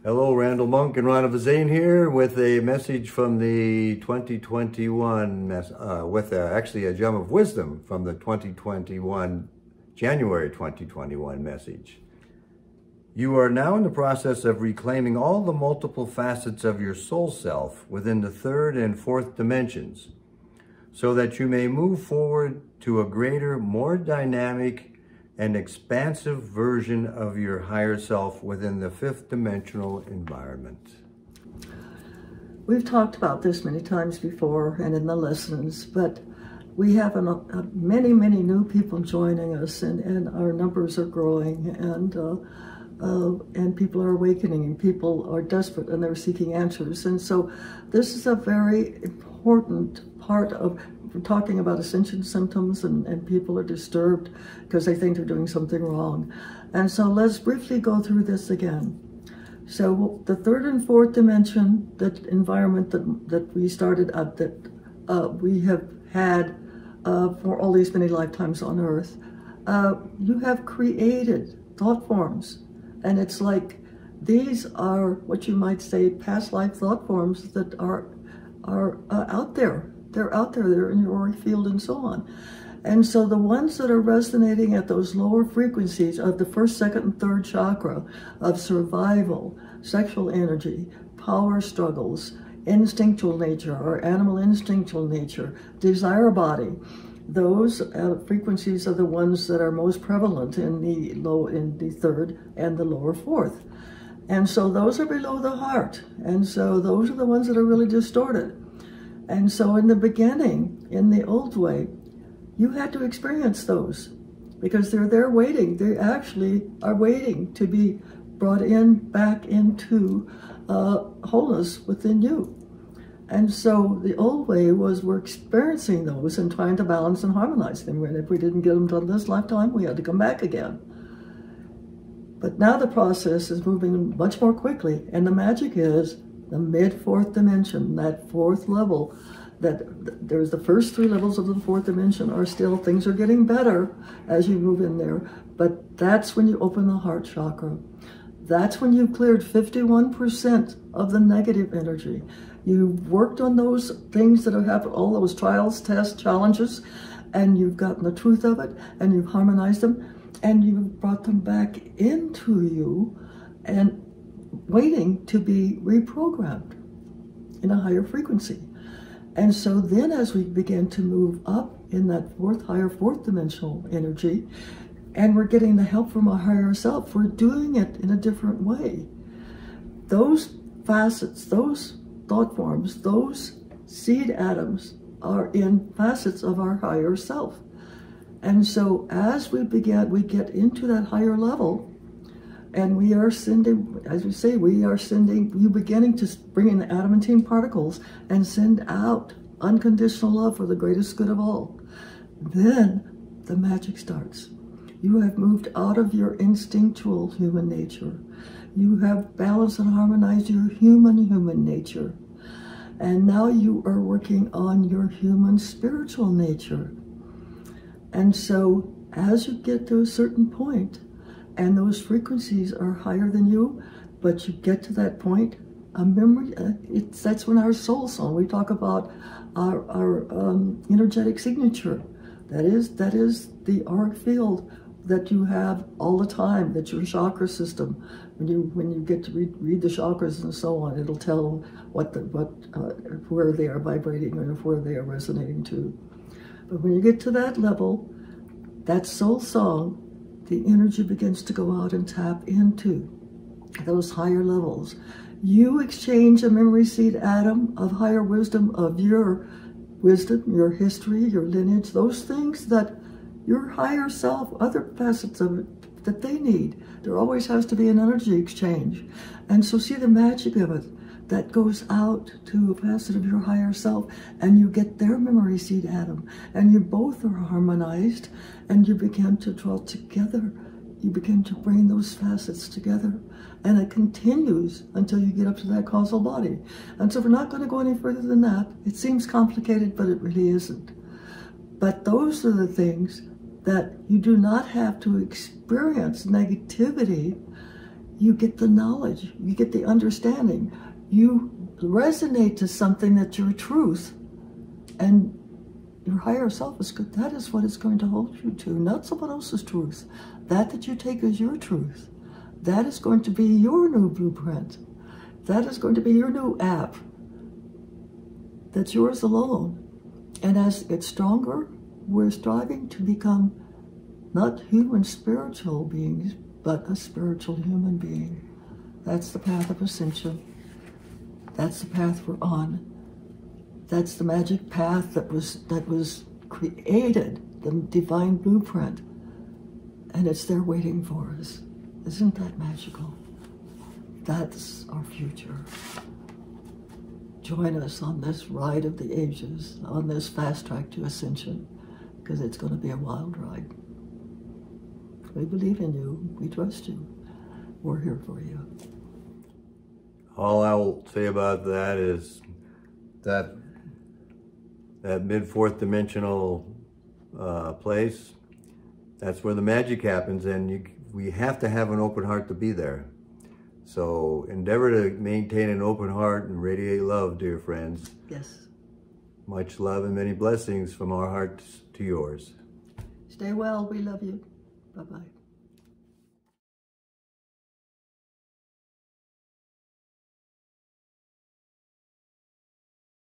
Hello, Randall Monk and Ron Zane here with a message from the 2021, actually a gem of wisdom from the 2021, January 2021 message. You are now in the process of reclaiming all the multiple facets of your soul self within the third and fourth dimensions, so that you may move forward to a greater, more dynamic, and expansive version of your higher self within the fifth dimensional environment. We've talked about this many times before and in the lessons, but we have many new people joining us, and our numbers are growing, and people are awakening, and people are desperate, and they're seeking answers. And so this is a very important part of talking about ascension symptoms, and people are disturbed because they think they're doing something wrong. And so let's briefly go through this again. So the third and fourth dimension, that environment that we started up, that we have had for all these many lifetimes on Earth, you have created thought forms. And it's like these are what you might say past life thought forms that are out there. They're out there, they're in your auric field and so on. And so the ones that are resonating at those lower frequencies of the first, second, and third chakra of survival, sexual energy, power struggles, instinctual nature or animal instinctual nature, desire body, those frequencies are the ones that are most prevalent in the third and the lower fourth. And so those are below the heart. And so those are the ones that are really distorted. And so in the beginning, in the old way, you had to experience those because they're there waiting. They actually are waiting to be brought back into wholeness within you. And so the old way was we're experiencing those and trying to balance and harmonize them. And if we didn't get them done this lifetime, we had to come back again. But now the process is moving much more quickly. And the magic is the mid-fourth dimension, that fourth level, that there's the first three levels of the fourth dimension are still, things are getting better as you move in there. But that's when you open the heart chakra. That's when you've cleared 51% of the negative energy. You've worked on those things that have happened, all those trials, tests, challenges, and you've gotten the truth of it, and you've harmonized them, and you've brought them back into you and waiting to be reprogrammed in a higher frequency. And so then as we begin to move up in that fourth dimensional energy, and we're getting the help from our higher self, we're doing it in a different way. Those facets, those thought forms, those seed atoms are in facets of our higher self. And so as we get into that higher level, and we are sending, as we say, you beginning to bring in the adamantine particles and send out unconditional love for the greatest good of all. Then the magic starts. You have moved out of your instinctual human nature. You have balanced and harmonized your human nature. And now you are working on your human spiritual nature. And so as you get to a certain point, and those frequencies are higher than you, but you get to that point, a memory, that's when our soul song, we talk about our energetic signature. That is the auric field that you have all the time, that's your chakra system. When you get to read the chakras and so on, it'll tell where they are vibrating and where they are resonating to. But when you get to that level, that soul song, the energy begins to go out and tap into those higher levels. You exchange a memory seed atom of higher wisdom, of your wisdom, your history, your lineage, those things that your higher self, other facets of it that they need. There always has to be an energy exchange. And so see the magic of it. That goes out to a facet of your higher self, and you get their memory seed atom, and you both are harmonized, and you begin to draw together. You begin to bring those facets together, and it continues until you get up to that causal body. And so we're not going to go any further than that. It seems complicated, but it really isn't. But those are the things that you do not have to experience negativity you get the knowledge, you get the understanding, you resonate to something that's your truth, and your higher self is good. That is what it's going to hold you to, not someone else's truth. That you take as your truth. That is going to be your new blueprint. That is going to be your new app. That's yours alone. And as it gets stronger, we're striving to become not human spiritual beings, but a spiritual human being. That's the path of ascension. That's the path we're on. That's the magic path that was created, the divine blueprint. And it's there waiting for us. Isn't that magical? That's our future. Join us on this ride of the ages, on this fast track to ascension, because it's going to be a wild ride. We believe in you. We trust you. We're here for you. All I will say about that is that mid-fourth dimensional place, that's where the magic happens, and we have to have an open heart to be there. So endeavor to maintain an open heart and radiate love, dear friends. Yes. Much love and many blessings from our hearts to yours. Stay well. We love you. Bye-bye.